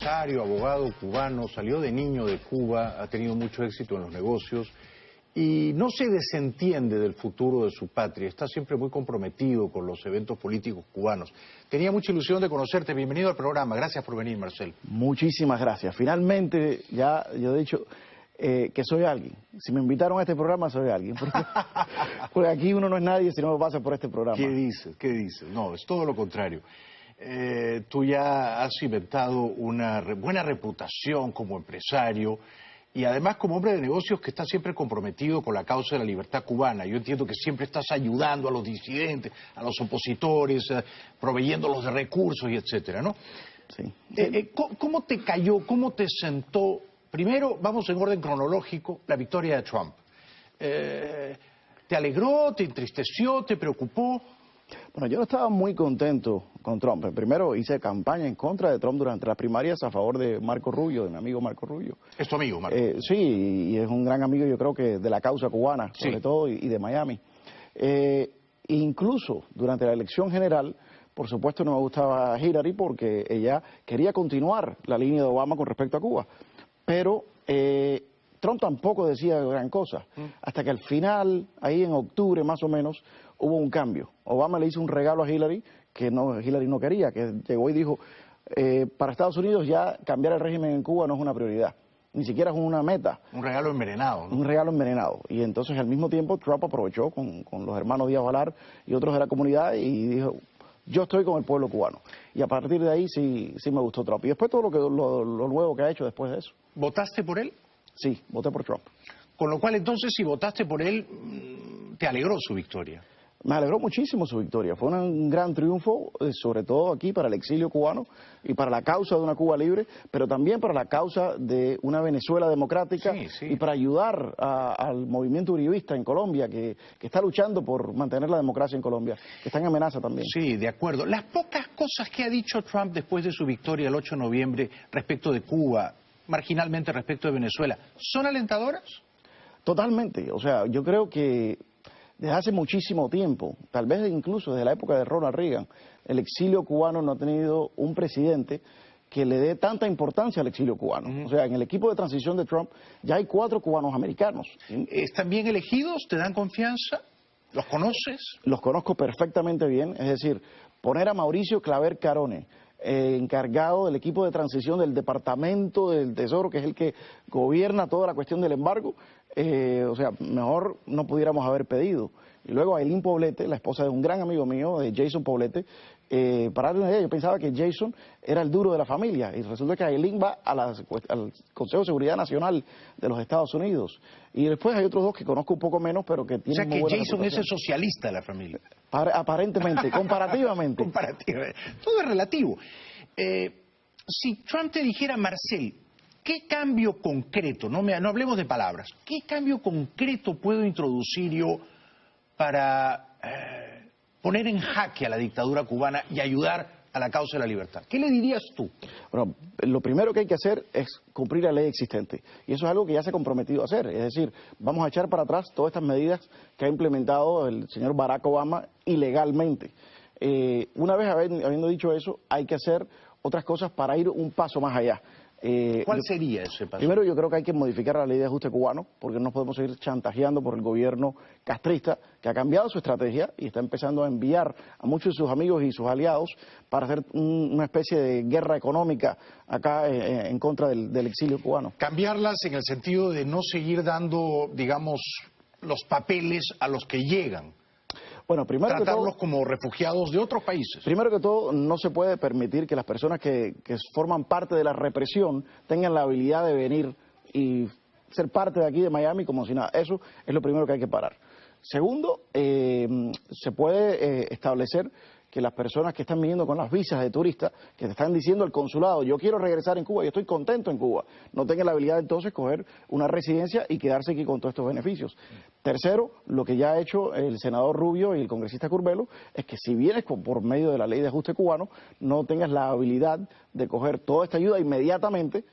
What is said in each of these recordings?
empresario, abogado cubano, salió de niño de Cuba, ha tenido mucho éxito en los negocios y no se desentiende del futuro de su patria, está siempre muy comprometido con los eventos políticos cubanos. Tenía mucha ilusión de conocerte, bienvenido al programa, gracias por venir, Marcel. Muchísimas gracias, finalmente ya yo he dicho que soy alguien. Si me invitaron a este programa, soy alguien, porque aquí uno no es nadie si no pasa por este programa. ¿Qué dices? ¿Qué dices? No, es todo lo contrario. Tú ya has inventado una buena reputación como empresario y además como hombre de negocios que está siempre comprometido con la causa de la libertad cubana. Yo entiendo que siempre estás ayudando a los disidentes, a los opositores, proveyéndolos de recursos y etcétera, ¿no? Sí. ¿Cómo te cayó, cómo te sentó? Primero, vamos en orden cronológico, la victoria de Trump. ¿Te alegró, te entristeció, te preocupó? Bueno, yo no estaba muy contento con Trump. Primero hice campaña en contra de Trump durante las primarias a favor de Marco Rubio, de mi amigo Marco Rubio. ¿Es tu amigo, Marco? Sí, y es un gran amigo, yo creo que de la causa cubana, sobre todo, y de Miami. Incluso durante la elección general, por supuesto no me gustaba Hillary porque ella quería continuar la línea de Obama con respecto a Cuba. Pero Trump tampoco decía gran cosa, hasta que al final, ahí en octubre más o menos, hubo un cambio. Obama le hizo un regalo a Hillary que Hillary no quería, que llegó y dijo, para Estados Unidos ya cambiar el régimen en Cuba no es una prioridad, ni siquiera es una meta. Un regalo envenenado, ¿no? Un regalo envenenado. Y entonces al mismo tiempo Trump aprovechó con los hermanos Díaz Valar y otros de la comunidad y dijo, yo estoy con el pueblo cubano. Y a partir de ahí sí me gustó Trump. Y después todo lo nuevo que ha hecho después de eso. ¿Votaste por él? Sí, voté por Trump. Con lo cual, entonces, si votaste por él, te alegró su victoria. Me alegró muchísimo su victoria. Fue un gran triunfo, sobre todo aquí para el exilio cubano y para la causa de una Cuba libre, pero también para la causa de una Venezuela democrática y para ayudar al movimiento uribista en Colombia, que está luchando por mantener la democracia en Colombia, que está en amenaza también. Sí, de acuerdo. Las pocas cosas que ha dicho Trump después de su victoria el 8 de noviembre respecto de Cuba, marginalmente respecto de Venezuela, ¿son alentadoras? Totalmente. O sea, yo creo que desde hace muchísimo tiempo, tal vez incluso desde la época de Ronald Reagan, el exilio cubano no ha tenido un presidente que le dé tanta importancia al exilio cubano. O sea, en el equipo de transición de Trump ya hay 4 cubanos americanos. ¿Están bien elegidos? ¿Te dan confianza? ¿Los conoces? Los conozco perfectamente bien, es decir, poner a Mauricio Claver Carone, encargado del equipo de transición del Departamento del Tesoro, que es el que gobierna toda la cuestión del embargo, o sea, mejor no pudiéramos haber pedido. Y luego Ailín Poblete, la esposa de un gran amigo mío, de Jason Poblete, para darle una idea, yo pensaba que Jason era el duro de la familia, y resulta que Ailín va al Consejo de Seguridad Nacional de los Estados Unidos. Y después hay otros 2 que conozco un poco menos, pero que tienen muy buena reputación. O sea que Jason es el socialista de la familia. Aparentemente, comparativamente. Comparativamente. Todo es relativo. Si Trump te dijera, Marcel, ¿qué cambio concreto, no hablemos de palabras, qué cambio concreto puedo introducir yo para poner en jaque a la dictadura cubana y ayudar a la causa de la libertad? ¿Qué le dirías tú? Bueno, lo primero que hay que hacer es cumplir la ley existente. Y eso es algo que ya se ha comprometido a hacer. Es decir, vamos a echar para atrás todas estas medidas que ha implementado el señor Barack Obama ilegalmente. Una vez habiendo dicho eso, hay que hacer otras cosas para ir un paso más allá. ¿Cuál sería ese paso? Primero, yo creo que hay que modificar la ley de ajuste cubano, porque no podemos seguir chantajeando por el gobierno castrista, que ha cambiado su estrategia y está empezando a enviar a muchos de sus amigos y sus aliados para hacer una especie de guerra económica acá en contra del exilio cubano. Cambiarlas en el sentido de no seguir dando, digamos, los papeles a los que llegan. Bueno, primero tratarlos que todo, como refugiados de otros países. Primero que todo, no se puede permitir que las personas que forman parte de la represión tengan la habilidad de venir y ser parte de aquí de Miami como si nada. Eso es lo primero que hay que parar. Segundo, se puede establecer que las personas que están viniendo con las visas de turista, que te están diciendo al consulado, yo quiero regresar en Cuba, yo estoy contento en Cuba, no tengan la habilidad entonces de coger una residencia y quedarse aquí con todos estos beneficios. Tercero, lo que ya ha hecho el senador Rubio y el congresista Curbelo, es que si vienes por medio de la ley de ajuste cubano, no tengas la habilidad de coger toda esta ayuda inmediatamente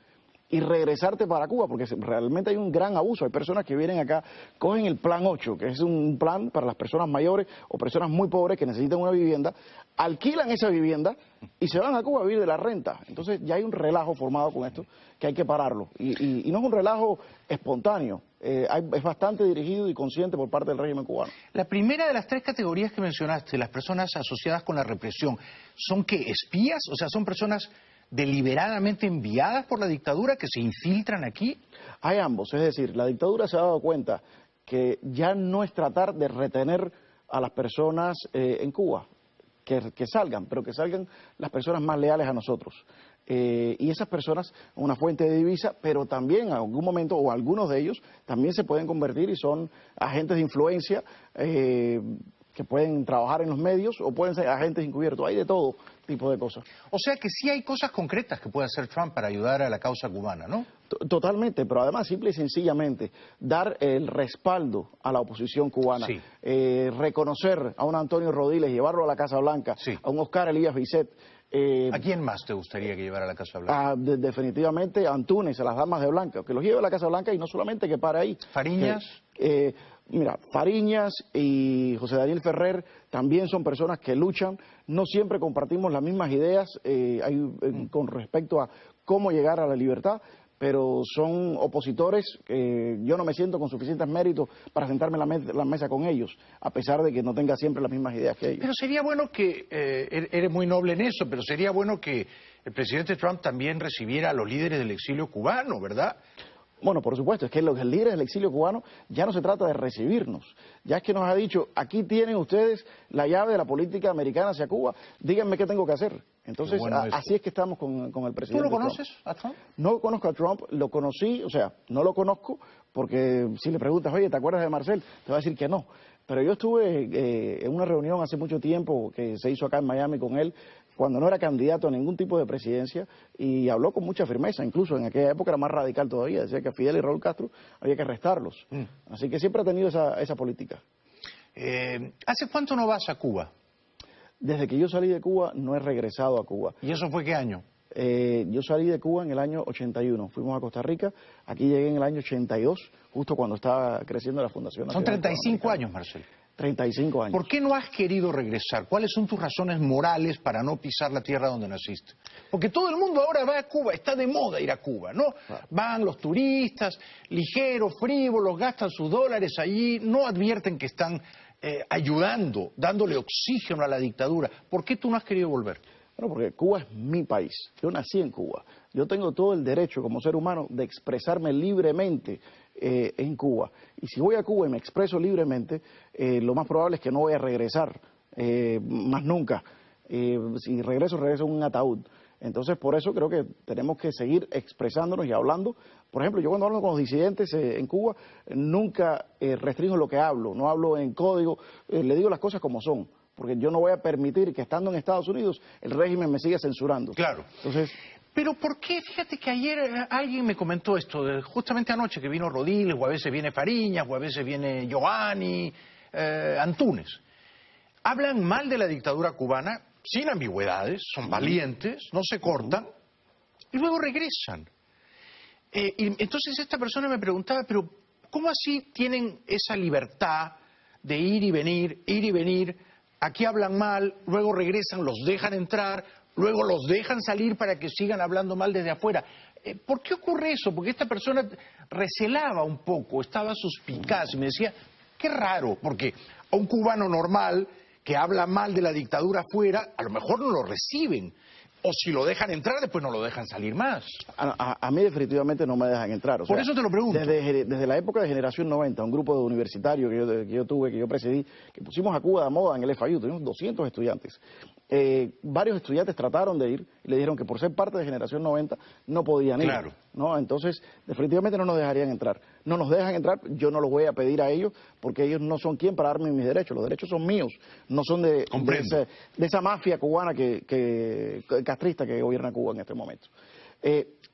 y regresarte para Cuba, porque realmente hay un gran abuso. Hay personas que vienen acá, cogen el plan 8, que es un plan para las personas mayores o personas muy pobres que necesitan una vivienda, alquilan esa vivienda y se van a Cuba a vivir de la renta. Entonces ya hay un relajo formado con esto que hay que pararlo. Y no es un relajo espontáneo, es bastante dirigido y consciente por parte del régimen cubano. La primera de las tres categorías que mencionaste, las personas asociadas con la represión, ¿son qué, espías? O sea, ¿son personas deliberadamente enviadas por la dictadura que se infiltran aquí? Hay ambos, es decir, la dictadura se ha dado cuenta que ya no es tratar de retener a las personas en Cuba, que salgan, pero que salgan las personas más leales a nosotros. Y esas personas, una fuente de divisa, pero también en algún momento, o algunos de ellos, también se pueden convertir y son agentes de influencia que pueden trabajar en los medios o pueden ser agentes encubiertos. Hay de todo tipo de cosas. O sea que sí hay cosas concretas que puede hacer Trump para ayudar a la causa cubana, ¿no? Totalmente, pero además simple y sencillamente dar el respaldo a la oposición cubana, Sí. Reconocer a un Antonio Rodiles, llevarlo a la Casa Blanca, Sí. a un Oscar Elías Bisset. ¿A quién más te gustaría que llevara a la Casa Blanca? Definitivamente a Antúnez, a las damas de Blanca, que los lleve a la Casa Blanca y no solamente que pare ahí. ¿Fariñas? Mira, Fariñas y José Daniel Ferrer también son personas que luchan, no siempre compartimos las mismas ideas con respecto a cómo llegar a la libertad, pero son opositores, yo no me siento con suficientes méritos para sentarme en la mesa con ellos, a pesar de que no tenga siempre las mismas ideas que ellos. Pero sería bueno que, eres muy noble en eso, pero sería bueno que el presidente Trump también recibiera a los líderes del exilio cubano, ¿verdad? Bueno, por supuesto, es que los líderes del exilio cubano ya no se trata de recibirnos, ya es que nos ha dicho, aquí tienen ustedes la llave de la política americana hacia Cuba, díganme qué tengo que hacer. Entonces, bueno así es que estamos con el presidente. ¿Tú lo conoces a Trump? No conozco a Trump, lo conocí, o sea, no lo conozco, porque si le preguntas, oye, ¿te acuerdas de Marcel? Te va a decir que no. Pero yo estuve en una reunión hace mucho tiempo que se hizo acá en Miami con él, cuando no era candidato a ningún tipo de presidencia, y habló con mucha firmeza, incluso en aquella época era más radical todavía, decía que a Fidel y Raúl Castro había que arrestarlos. Así que siempre ha tenido esa política. ¿Hace cuánto no vas a Cuba? Desde que yo salí de Cuba no he regresado a Cuba. ¿Y eso fue qué año? Yo salí de Cuba en el año 81, fuimos a Costa Rica, aquí llegué en el año 82, justo cuando estaba creciendo la Fundación Son Nacional 35 años, Marcel. 35 años. ¿Por qué no has querido regresar? ¿Cuáles son tus razones morales para no pisar la tierra donde naciste? Porque todo el mundo ahora va a Cuba, está de moda ir a Cuba, ¿no? Claro. Van los turistas, ligeros, frívolos, gastan sus dólares allí, no advierten que están ayudando, dándole oxígeno a la dictadura. ¿Por qué tú no has querido volver? Bueno, porque Cuba es mi país, yo nací en Cuba, yo tengo todo el derecho como ser humano de expresarme libremente en Cuba, y si voy a Cuba y me expreso libremente, lo más probable es que no voy a regresar más nunca, si regreso en un ataúd. Entonces, por eso creo que tenemos que seguir expresándonos y hablando. Por ejemplo, yo cuando hablo con los disidentes en Cuba, nunca restringo lo que hablo, no hablo en código, le digo las cosas como son, porque yo no voy a permitir que estando en Estados Unidos el régimen me siga censurando. Claro. Entonces, pero ¿por qué? Fíjate que ayer alguien me comentó esto, justamente anoche, que vino Rodiles, o a veces viene Fariñas, o a veces viene Giovanni, Antúnez. Hablan mal de la dictadura cubana, sin ambigüedades, son valientes, no se cortan, y luego regresan. Y entonces esta persona me preguntaba, pero ¿cómo así tienen esa libertad de ir y venir? Aquí hablan mal, luego regresan, los dejan entrar, luego los dejan salir para que sigan hablando mal desde afuera. ¿Por qué ocurre eso? Porque esta persona recelaba un poco, estaba suspicaz y me decía, qué raro, porque a un cubano normal que habla mal de la dictadura afuera, a lo mejor no lo reciben. O si lo dejan entrar, después no lo dejan salir más. A mí definitivamente no me dejan entrar. Por eso te lo pregunto. Desde la época de Generación 90, un grupo de universitarios que yo tuve, que yo presidí, que pusimos a Cuba de moda en el FIU, tuvimos 200 estudiantes. Varios estudiantes trataron de ir y le dijeron que por ser parte de Generación 90 no podían ir. Claro. ¿No? Entonces, definitivamente no nos dejarían entrar. No nos dejan entrar, yo no los voy a pedir a ellos, porque ellos no son quien para darme mis derechos. Los derechos son míos, no son de esa mafia cubana castrista que gobierna Cuba en este momento.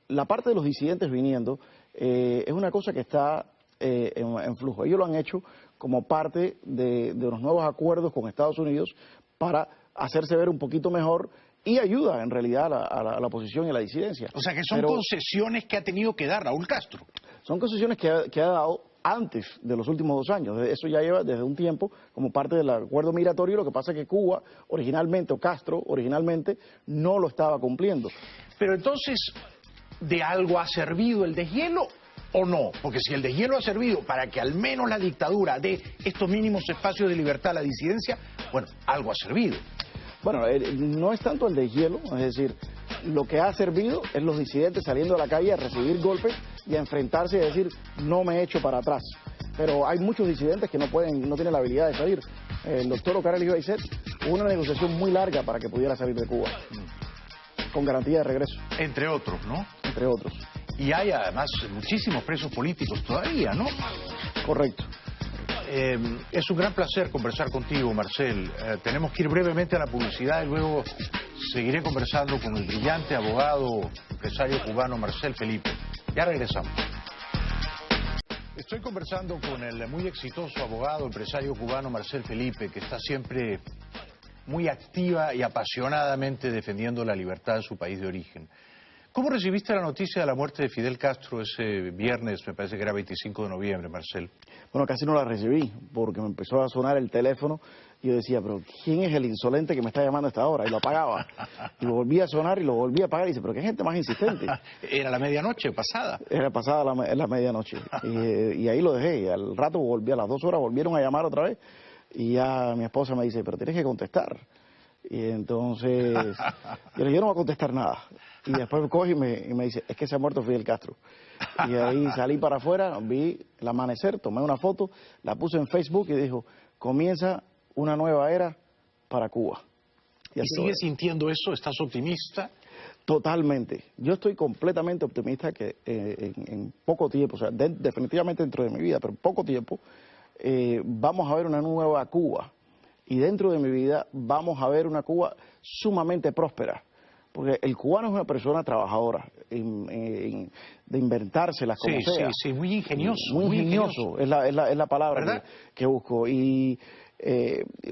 La parte de los disidentes viniendo es una cosa que está en flujo. Ellos lo han hecho como parte de los nuevos acuerdos con Estados Unidos para hacerse ver un poquito mejor y ayuda en realidad a la oposición y a la disidencia. O sea que son Pero concesiones que ha tenido que dar Raúl Castro. son concesiones que ha dado antes de los últimos 2 años. Eso ya lleva desde un tiempo como parte del acuerdo migratorio. Lo que pasa es que Cuba originalmente, o Castro originalmente, no lo estaba cumpliendo. Pero entonces, ¿de algo ha servido el deshielo o no? Porque si el deshielo ha servido para que al menos la dictadura dé estos mínimos espacios de libertad a la disidencia, bueno, algo ha servido. Bueno, no es tanto el deshielo, es decir, lo que ha servido es los disidentes saliendo a la calle a recibir golpes y a enfrentarse y a decir, no me echo para atrás. Pero hay muchos disidentes que no tienen la habilidad de salir. El doctor Ocar Elijah Baisset hubo una negociación muy larga para que pudiera salir de Cuba, con garantía de regreso. Entre otros, ¿no? Entre otros. Y hay además muchísimos presos políticos todavía, ¿no? Correcto. Es un gran placer conversar contigo, Marcel. Tenemos que ir brevemente a la publicidad y luego seguiré conversando con el brillante abogado, empresario cubano Marcel Felipe. Ya regresamos. Estoy conversando con el muy exitoso abogado, empresario cubano Marcel Felipe, que está siempre muy activa y apasionadamente defendiendo la libertad de su país de origen. ¿Cómo recibiste la noticia de la muerte de Fidel Castro ese viernes, me parece que era 25 de noviembre, Marcel? Bueno, casi no la recibí, porque me empezó a sonar el teléfono y yo decía, pero ¿quién es el insolente que me está llamando a esta hora? Y lo apagaba. Y lo volvía a sonar y lo volvía a apagar y dice, pero qué gente más insistente. Era la medianoche pasada. Era pasada la medianoche. Y ahí lo dejé. Y al rato a las 2 horas volvieron a llamar otra vez y ya mi esposa me dice, pero tienes que contestar. Y entonces yo le dije, yo no voy a contestar nada. Y después me coge y me dice, es que se ha muerto Fidel Castro. Y ahí salí para afuera, vi el amanecer, tomé una foto, la puse en Facebook y dijo, comienza una nueva era para Cuba. ¿Y sigues sintiendo eso? ¿Estás optimista? Totalmente. Yo estoy completamente optimista que en poco tiempo, o sea, definitivamente dentro de mi vida, pero en poco tiempo, vamos a ver una nueva Cuba. Y dentro de mi vida vamos a ver una Cuba sumamente próspera. Porque el cubano es una persona trabajadora, de inventárselas como sea. Sí, muy ingenioso. Muy ingenioso, es la palabra que busco. Y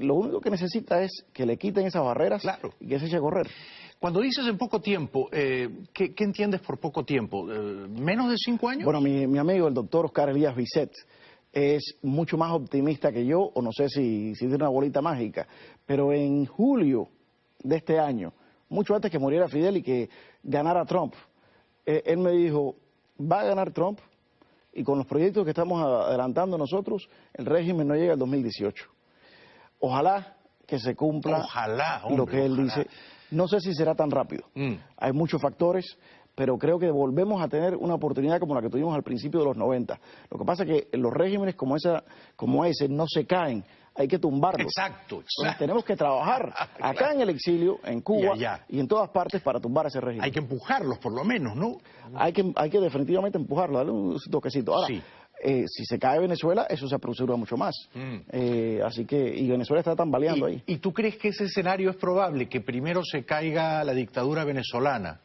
lo único que necesita es que le quiten esas barreras y que se eche a correr. Cuando dices en poco tiempo, ¿qué entiendes por poco tiempo? ¿Menos de 5 años? Bueno, mi amigo, el doctor Ocar Elijah Baisset, es mucho más optimista que yo, o no sé si tiene una bolita mágica, pero en julio de este año, mucho antes que muriera Fidel y que ganara Trump, él me dijo, va a ganar Trump y con los proyectos que estamos adelantando nosotros, el régimen no llega al 2018. Ojalá que se cumpla lo que él dice. No sé si será tan rápido. Hay muchos factores, pero creo que volvemos a tener una oportunidad como la que tuvimos al principio de los 90. Lo que pasa es que los regímenes como ese no se caen. Hay que tumbarlos. Exacto. Entonces, tenemos que trabajar acá en el exilio, en Cuba y en todas partes para tumbar ese régimen. Hay que empujarlos por lo menos, ¿no? Hay que definitivamente empujarlos, darle un toquecito. Ahora, si se cae Venezuela, eso se apresura mucho más. Así que, y Venezuela está tambaleando ahí. ¿Y tú crees que ese escenario es probable, que primero se caiga la dictadura venezolana?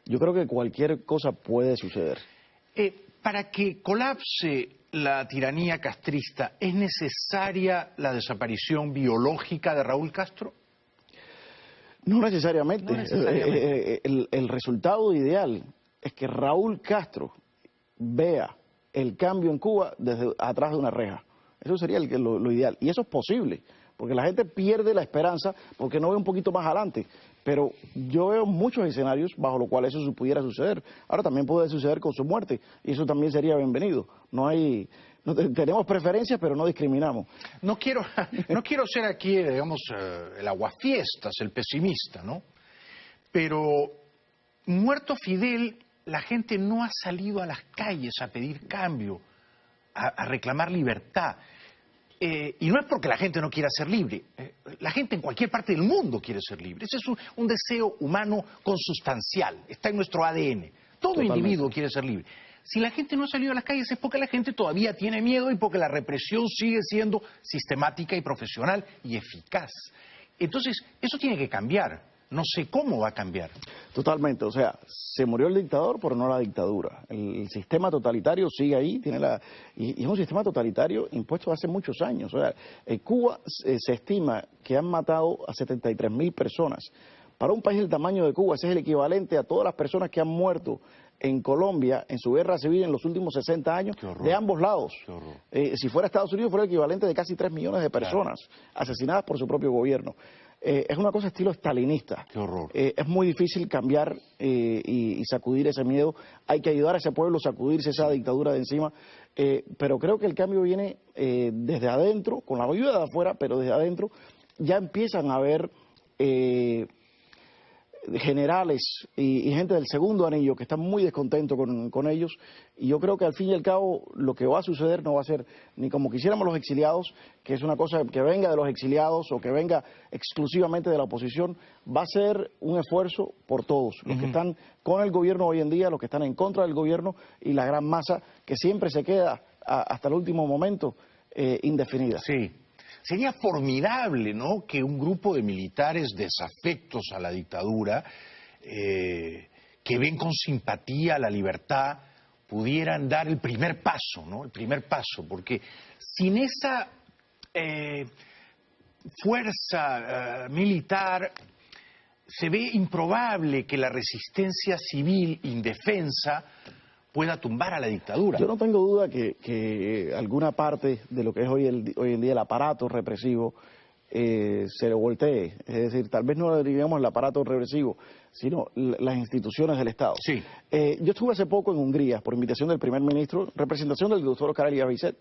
Yo creo que cualquier cosa puede suceder. Para que colapse la tiranía castrista, ¿es necesaria la desaparición biológica de Raúl Castro? No necesariamente. El resultado ideal es que Raúl Castro vea el cambio en Cuba desde atrás de una reja. Eso sería lo ideal. Y eso es posible, porque la gente pierde la esperanza porque no ve un poquito más adelante. Pero yo veo muchos escenarios bajo los cuales eso pudiera suceder. Ahora también puede suceder con su muerte, y eso también sería bienvenido. Tenemos preferencias, pero no discriminamos. No quiero ser aquí, digamos, el aguafiestas, el pesimista, ¿no? Pero muerto Fidel, la gente no ha salido a las calles a pedir cambio, a reclamar libertad. Y no es porque la gente no quiera ser libre. La gente en cualquier parte del mundo quiere ser libre. Ese es un deseo humano consustancial, está en nuestro ADN. Todo individuo quiere ser libre. Si la gente no ha salido a las calles es porque la gente todavía tiene miedo y porque la represión sigue siendo sistemática y profesional y eficaz. Entonces, eso tiene que cambiar. No sé cómo va a cambiar. Totalmente, o sea, se murió el dictador, pero no la dictadura. El sistema totalitario sigue ahí, y es un sistema totalitario impuesto hace muchos años. O sea, en Cuba se estima que han matado a 73.000 personas Para un país del tamaño de Cuba, ese es el equivalente a todas las personas que han muerto en Colombia en su guerra civil en los últimos 60 años de ambos lados. Si fuera Estados Unidos, fuera el equivalente de casi 3 millones de personas asesinadas por su propio gobierno. Es una cosa estilo stalinista. Qué horror. Es muy difícil cambiar y sacudir ese miedo. Hay que ayudar a ese pueblo a sacudirse esa dictadura de encima. Pero creo que el cambio viene desde adentro, con la ayuda de afuera, pero desde adentro ya empiezan a haber generales y gente del segundo anillo que están muy descontentos con ellos, y yo creo que al fin y al cabo lo que va a suceder no va a ser ni como quisiéramos los exiliados, que es una cosa que venga de los exiliados o que venga exclusivamente de la oposición. Va a ser un esfuerzo por todos, los que están con el gobierno hoy en día, los que están en contra del gobierno y la gran masa que siempre se queda hasta el último momento indefinida. Sí. Sería formidable, ¿no?, que un grupo de militares desafectos a la dictadura, que ven con simpatía la libertad, pudieran dar el primer paso, ¿no?, el primer paso, porque sin esa fuerza militar se ve improbable que la resistencia civil indefensa pueda tumbar a la dictadura. Yo no tengo duda que alguna parte de lo que es hoy en día el aparato represivo se le voltee. Es decir, tal vez no digamos el aparato represivo, sino las instituciones del Estado. Sí. Yo estuve hace poco en Hungría por invitación del primer ministro, representación del doctor Oscar Elias Bisset,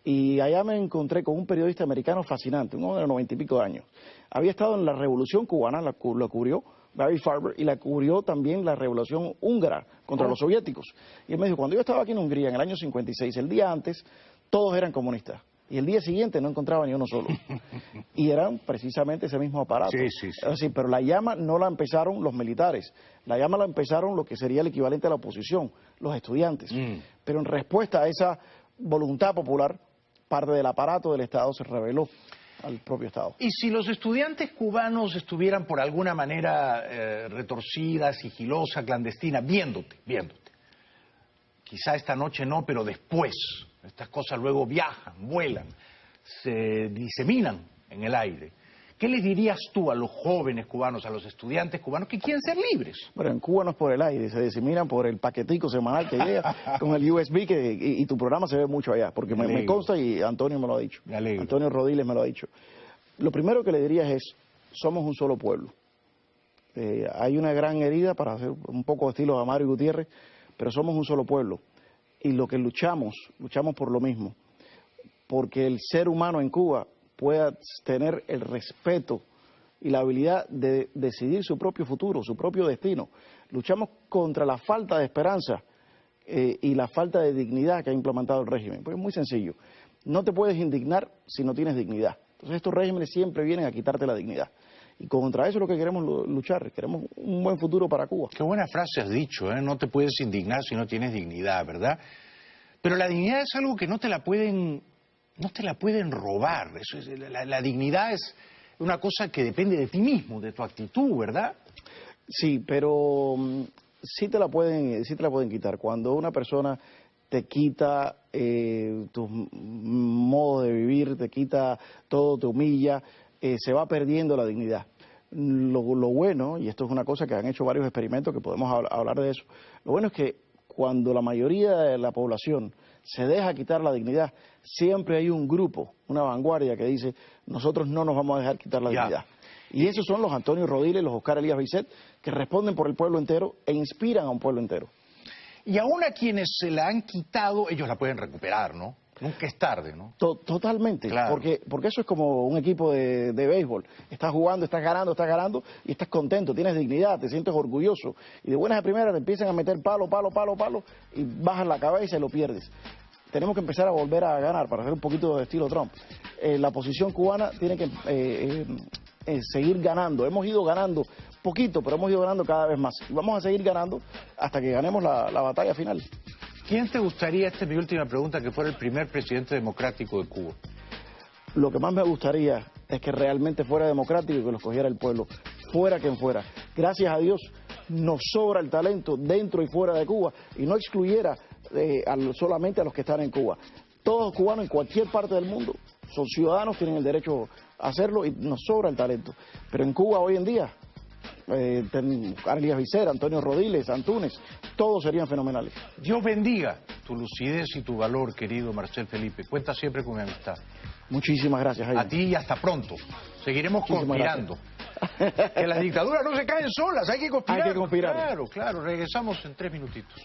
y allá me encontré con un periodista americano fascinante, un hombre de 90 y pico de años. Había estado en la Revolución Cubana, la cubrió Barry Farber, y la cubrió también la Revolución Húngara contra los soviéticos. Y él me dijo, cuando yo estaba aquí en Hungría en el año 56, el día antes, todos eran comunistas. Y el día siguiente no encontraba ni uno solo. Y eran precisamente ese mismo aparato. Sí. Así, pero la llama no la empezaron los militares. La llama la empezaron lo que sería el equivalente a la oposición, los estudiantes. Pero en respuesta a esa voluntad popular, parte del aparato del Estado se rebeló al propio Estado. Y si los estudiantes cubanos estuvieran por alguna manera retorcida, sigilosa, clandestina, viéndote, quizá esta noche no, pero después, estas cosas luego viajan, vuelan, se diseminan en el aire, ¿qué les dirías tú a los jóvenes cubanos, a los estudiantes cubanos que quieren ser libres? Bueno, en Cuba no es por el aire, se diseminan por el paquetico semanal que llega con el USB y tu programa se ve mucho allá, porque me consta y Antonio me lo ha dicho. Me alegro. Antonio Rodiles me lo ha dicho. Lo primero que le dirías es, somos un solo pueblo. Hay una gran herida, para hacer un poco de estilo de Amaro y Gutiérrez, pero somos un solo pueblo. Y lo que luchamos por lo mismo. Porque el ser humano en Cuba pueda tener el respeto y la habilidad de decidir su propio futuro, su propio destino. Luchamos contra la falta de esperanza y la falta de dignidad que ha implementado el régimen. Pues es muy sencillo. No te puedes indignar si no tienes dignidad. Entonces estos regímenes siempre vienen a quitarte la dignidad. Y contra eso es lo que queremos luchar. Queremos un buen futuro para Cuba. Qué buena frase has dicho, ¿eh? No te puedes indignar si no tienes dignidad, ¿verdad? Pero la dignidad es algo que no te la pueden robar. Eso es, la dignidad es una cosa que depende de ti mismo, de tu actitud, ¿verdad? Sí, pero sí te la pueden quitar. Cuando una persona te quita tus modos de vivir, te quita todo, te humilla, se va perdiendo la dignidad. Lo bueno, y esto es una cosa que han hecho varios experimentos, que podemos hablar de eso, lo bueno es que cuando la mayoría de la población se deja quitar la dignidad, siempre hay un grupo, una vanguardia que dice, nosotros no nos vamos a dejar quitar la dignidad. Y esos son los Antonio Rodiles, los Oscar Elias Bisset, que responden por el pueblo entero e inspiran a un pueblo entero. Y aún a quienes se la han quitado, ellos la pueden recuperar, ¿no? Nunca es tarde, ¿no? Totalmente, claro. Porque eso es como un equipo de béisbol. Estás jugando, estás ganando y estás contento, tienes dignidad, te sientes orgulloso. Y de buenas a primeras te empiezan a meter palo y bajas la cabeza y lo pierdes. Tenemos que empezar a volver a ganar para hacer un poquito de estilo Trump. La oposición cubana tiene que seguir ganando. Hemos ido ganando poquito, pero hemos ido ganando cada vez más. Y vamos a seguir ganando hasta que ganemos la batalla final. ¿Quién te gustaría, esta es mi última pregunta, que fuera el primer presidente democrático de Cuba? Lo que más me gustaría es que realmente fuera democrático y que lo escogiera el pueblo, fuera quien fuera. Gracias a Dios nos sobra el talento dentro y fuera de Cuba y no excluyera solamente a los que están en Cuba. Todos los cubanos en cualquier parte del mundo son ciudadanos, tienen el derecho a hacerlo y nos sobra el talento. Pero en Cuba hoy en día Arlías Vicera, Antonio Rodiles, Antunes, todos serían fenomenales. Dios bendiga tu lucidez y tu valor, querido Marcel Felipe. Cuenta siempre con mi amistad. Muchísimas gracias, Jaime. A ti y hasta pronto. Seguiremos conspirando. Que las dictaduras no se caen solas, hay que conspirar. Hay que conspirar. Claro, regresamos en 3 minutitos.